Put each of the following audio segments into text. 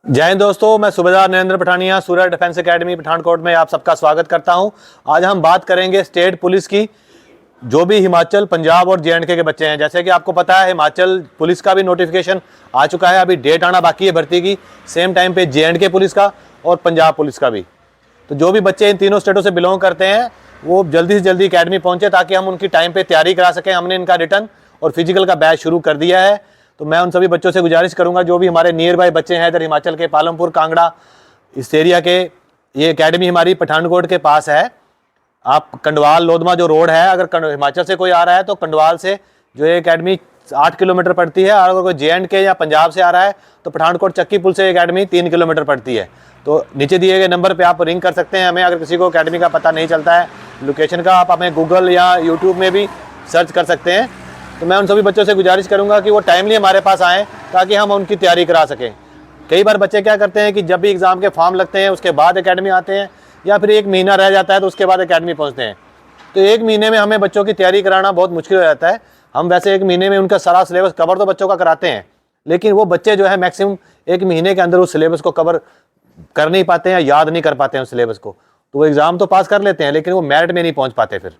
जय हिंद दोस्तों, मैं सूबेदार नरेंद्र पठानिया सूर्या डिफेंस एकेडमी पठानकोट में आप सबका स्वागत करता हूं। आज हम बात करेंगे स्टेट पुलिस की। जो भी हिमाचल, पंजाब और जेएंडके के बच्चे हैं, जैसे कि आपको पता है हिमाचल पुलिस का भी नोटिफिकेशन आ चुका है, अभी डेट आना बाकी है भर्ती की। सेम टाइम पे जेएंडके पुलिस का और पंजाब पुलिस का भी। तो जो भी बच्चे इन तीनों स्टेटों से बिलोंग करते हैं वो जल्दी से जल्दी अकेडमी पहुंचे ताकि हम उनकी टाइम पे तैयारी करा सकें। हमने इनका रिटर्न और फिजिकल का बैच शुरू कर दिया है। तो मैं उन सभी बच्चों से गुजारिश करूंगा, जो भी हमारे नियर बाय बच्चे हैं इधर हिमाचल के पालमपुर, कांगड़ा, इस एरिया के, ये एकेडमी हमारी पठानकोट के पास है। आप कंडवाल लोधमा जो रोड है, अगर हिमाचल से कोई आ रहा है तो कंडवाल से जो ये एकेडमी 8 किलोमीटर पड़ती है, और अगर कोई जेएंडके या पंजाब से आ रहा है तो पठानकोट चक्की पुल से एकेडमी 3 किलोमीटर पड़ती है। तो नीचे दिए गए नंबर पे आप रिंग कर सकते हैं हमें। अगर किसी को एकेडमी का पता नहीं चलता है, लोकेशन का, आप हमें गूगल या यूट्यूब में भी सर्च कर सकते हैं। तो मैं उन सभी बच्चों से गुजारिश करूंगा कि वो टाइमली हमारे पास आएँ ताकि हम उनकी तैयारी करा सकें। कई बार बच्चे क्या करते हैं कि जब भी एग्ज़ाम के फॉर्म लगते हैं उसके बाद एकेडमी आते हैं, या फिर 1 महीना रह जाता है तो उसके बाद एकेडमी पहुंचते हैं। तो 1 महीने में हमें बच्चों की तैयारी कराना बहुत मुश्किल हो जाता है। हम वैसे 1 महीने में उनका सारा सिलेबस कवर तो बच्चों का कराते हैं, लेकिन वो बच्चे जो है मैक्सिमम 1 महीने के अंदर उस सिलेबस को कवर कर नहीं पाते हैं, याद नहीं कर पाते हैं उस सिलेबस को। तो वो एग्ज़ाम तो पास कर लेते हैं लेकिन वो मेरिट में नहीं पहुँच पाते फिर।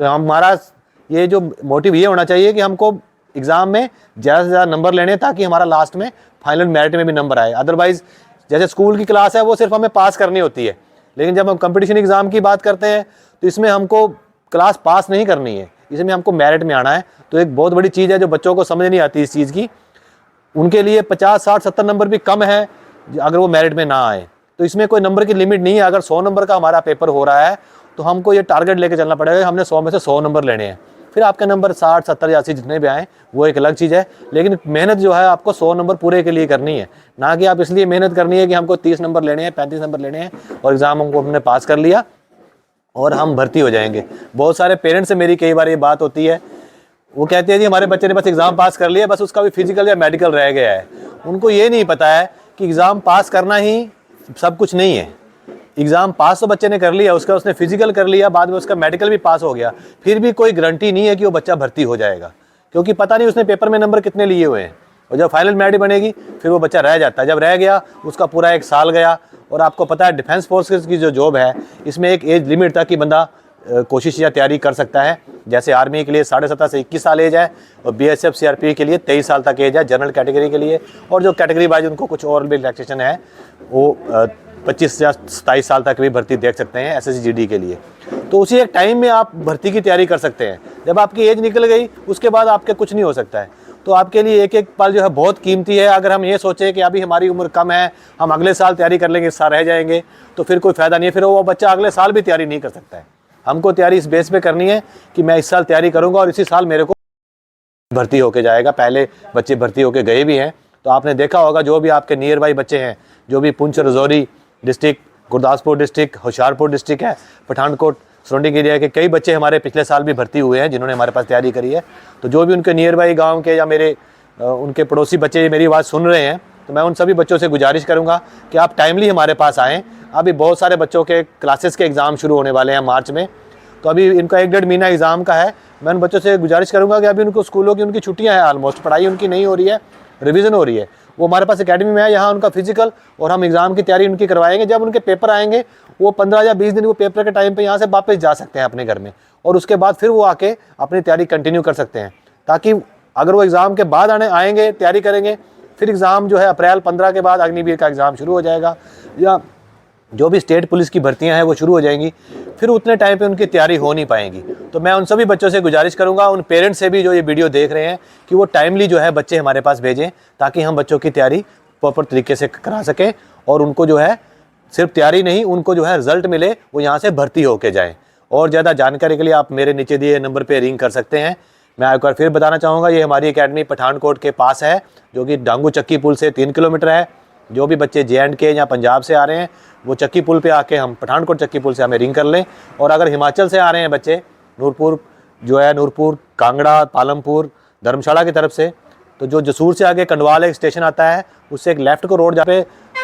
तो हमारा ये जो मोटिव ये होना चाहिए कि हमको एग्ज़ाम में ज़्यादा से ज़्यादा नंबर लेने, ताकि हमारा लास्ट में फाइनल मेरिट में भी नंबर आए। अदरवाइज़ जैसे स्कूल की क्लास है वो सिर्फ हमें पास करनी होती है, लेकिन जब हम कंपटीशन एग्ज़ाम की बात करते हैं तो इसमें हमको क्लास पास नहीं करनी है, इसमें हमको मेरिट में आना है। तो एक बहुत बड़ी चीज़ है जो बच्चों को समझ नहीं आती इस चीज़ की। उनके लिए 50, 60, 70 नंबर भी कम है अगर वो मेरिट में ना आए। तो इसमें कोई नंबर की लिमिट नहीं है। अगर 100 नंबर का हमारा पेपर हो रहा है तो हमको ये टारगेट लेके चलना पड़ेगा, हमने 100 में से 100 नंबर लेने हैं। फिर आपके नंबर 60, 70 या 80 जितने भी आए वो एक अलग चीज़ है, लेकिन मेहनत जो है आपको 100 नंबर पूरे के लिए करनी है। ना कि आप इसलिए मेहनत करनी है कि हमको 30 नंबर लेने हैं, 35 नंबर लेने हैं और एग्ज़ाम हमको हमने पास कर लिया और हम भर्ती हो जाएंगे। बहुत सारे पेरेंट्स से मेरी कई बार ये बात होती है, वो कहते हैं जी हमारे बच्चे ने बस एग्ज़ाम पास कर लिया, बस उसका भी फिजिकल या मेडिकल रह गया है। उनको ये नहीं पता है कि एग्ज़ाम पास करना ही सब कुछ नहीं है। एग्ज़ाम पास तो बच्चे ने कर लिया, उसका उसने फिजिकल कर लिया, बाद में उसका मेडिकल भी पास हो गया, फिर भी कोई गारंटी नहीं है कि वो बच्चा भर्ती हो जाएगा, क्योंकि पता नहीं उसने पेपर में नंबर कितने लिए हुए हैं। और जब फाइनल मेरिट बनेगी फिर वो बच्चा रह जाता है। जब रह गया उसका पूरा 1 साल गया। और आपको पता है डिफेंस फोर्सेस की जो जॉब है इसमें एक एज लिमिट तक कि बंदा कोशिश या तैयारी कर सकता है। जैसे आर्मी के लिए 17.5 से 21 साल एज है, और बीएसएफ सीआरपी के लिए 23 साल तक एज है जनरल कैटेगरी के लिए। और जो कैटेगरी वाइज उनको कुछ और भी रिलैक्सेशन है, वो 25 या 27 साल तक भी भर्ती देख सकते हैं एसएसजी-जीडी के लिए। तो उसी एक टाइम में आप भर्ती की तैयारी कर सकते हैं। जब आपकी एज निकल गई उसके बाद आपके कुछ नहीं हो सकता है। तो आपके लिए एक एक पल जो है बहुत कीमती है। अगर हम ये सोचें कि अभी हमारी उम्र कम है, हम अगले साल तैयारी कर लेंगे, इस साल रह जाएंगे, तो फिर कोई फ़ायदा नहीं है। फिर वो बच्चा अगले साल भी तैयारी नहीं कर सकता है। हमको तैयारी इस बेस पे करनी है कि मैं इस साल तैयारी करूँगा और इसी साल मेरे को भर्ती होके जाएगा। पहले बच्चे भर्ती होके गए भी हैं, तो आपने देखा होगा जो भी आपके नियर बाई बच्चे हैं, जो भी Poonch Rajouri district, Gurdaspur district, Hoshiarpur district है, पठानकोट सराउंडिंग एरिया के कई बच्चे हमारे पिछले साल भी भर्ती हुए हैं जिन्होंने हमारे पास तैयारी करी है। तो जो भी उनके नियर बाई गाँव के या मेरे उनके पड़ोसी बच्चे मेरी बात सुन रहे हैं, तो मैं उन सभी बच्चों से गुजारिश करूंगा कि आप टाइमली हमारे पास आएँ। अभी बहुत सारे बच्चों के क्लासेस के एग्ज़ाम शुरू होने वाले हैं मार्च में, तो अभी इनका 1-1.5 महीना एग्ज़ाम का है। मैं उन बच्चों से गुजारिश करूंगा कि अभी उनको स्कूलों की उनकी छुट्टियां हैं, ऑलमोस्ट पढ़ाई उनकी नहीं हो रही है, रिवीजन हो रही है। वो हमारे पास एकेडमी में है, यहाँ उनका फिजिकल और हम एग्ज़ाम की तैयारी उनकी करवाएंगे। जब उनके पेपर आएंगे वो 15 या 20 दिन वो पेपर के टाइम पे यहाँ से वापस जा सकते हैं अपने घर में, और उसके बाद फिर वो आके अपनी तैयारी कंटिन्यू कर सकते हैं। ताकि अगर वो एग्ज़ाम के बाद आएंगे, तैयारी करेंगे, फिर एग्ज़ाम जो है अप्रैल 15 के बाद अग्निवीर का एग्ज़ाम शुरू हो जाएगा, या जो भी स्टेट पुलिस की भर्तियां हैं वो शुरू हो जाएंगी, फिर उतने टाइम पे उनकी तैयारी हो नहीं पाएंगी। तो मैं उन सभी बच्चों से गुजारिश करूंगा, उन पेरेंट्स से भी जो ये वीडियो देख रहे हैं, कि वो टाइमली जो है बच्चे हमारे पास भेजें, ताकि हम बच्चों की तैयारी प्रॉपर तरीके से करा सकें और उनको जो है सिर्फ तैयारी नहीं, उनको जो है रिजल्ट मिले, वो यहाँ से भर्ती होके जाएँ। और ज़्यादा जानकारी के लिए आप मेरे नीचे दिए नंबर पर रिंग कर सकते हैं। मैं एक बार फिर बताना चाहूँगा, ये हमारी एकेडमी पठानकोट के पास है, जो कि डांगू चक्की पुल से 3 किलोमीटर है। जो भी बच्चे जेएंडके या पंजाब से आ रहे हैं वो चक्की पुल पे आके हम पठानकोट चक्की पुल से हमें रिंग कर लें। और अगर हिमाचल से आ रहे हैं बच्चे, नूरपुर जो है, नूरपुर, कांगड़ा, पालमपुर, धर्मशाला की तरफ से, तो जो जसूर से आगे कंडवाल एक स्टेशन आता है, उससे एक लेफ्ट को रोड, जहाँ पे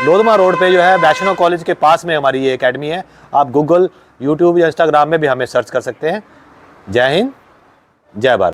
लोधमा रोड पे जो है वैष्णव कॉलेज के पास में हमारी ये एकेडमी है। आप गूगल, यूट्यूब या इंस्टाग्राम में भी हमें सर्च कर सकते हैं। जय हिंद, जय भारत।